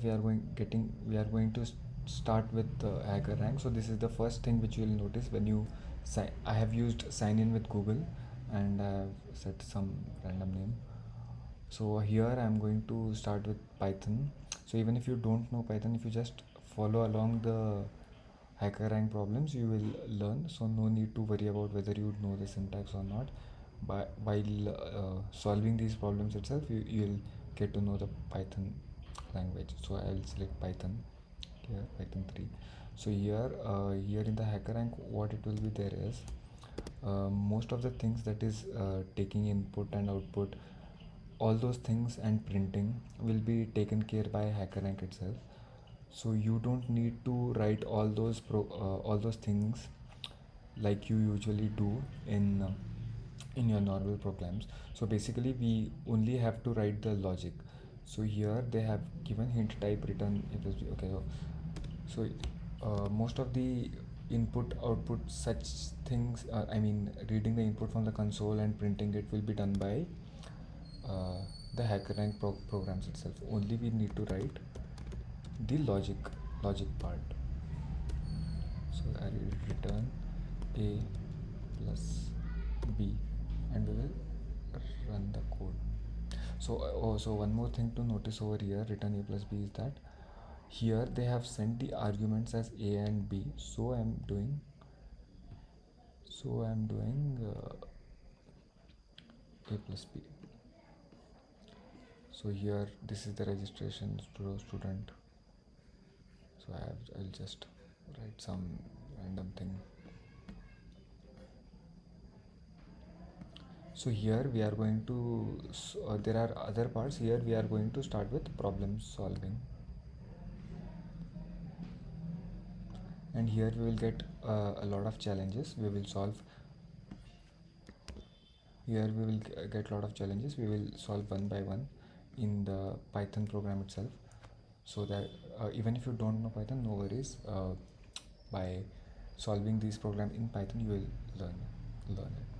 we are going to start with Hackerrank. So this is the first thing which you will notice when you sign. I have used sign in with Google, and I have set some random name. So here I am going to start with Python. So even if you don't know Python, if you just follow along the Hackerrank problems, you will learn. So no need to worry about whether you know the syntax or not. While solving these problems itself, you'll get to know the Python language. So I'll select Python here, Python 3. So here in the Hackerrank, what it will be there is most of the things that is taking input and output, all those things and printing will be taken care by Hackerrank itself. So you don't need to write all those things like you usually do in your normal programs. So basically we only have to write the logic. So here they have given hint type return a plus b. Okay, so most of the input output such things, I mean reading the input from the console and printing it, will be done by uh, the Hackerrank programs itself. Only we need to write the logic part. So I will return a plus b, and we will run the code. So one more thing to notice over here, return a plus b, is that here they have sent the arguments as a and b. So I'm doing a plus b. So here this is the registration student. So I'll just write some random thing. So here we are going to there are other parts. Here we are going to start with problem solving, and here we will get a lot of challenges. Get a lot of challenges. We will solve one by one in the Python program itself. So that even if you don't know Python, no worries. By solving these programs in Python, you will learn it.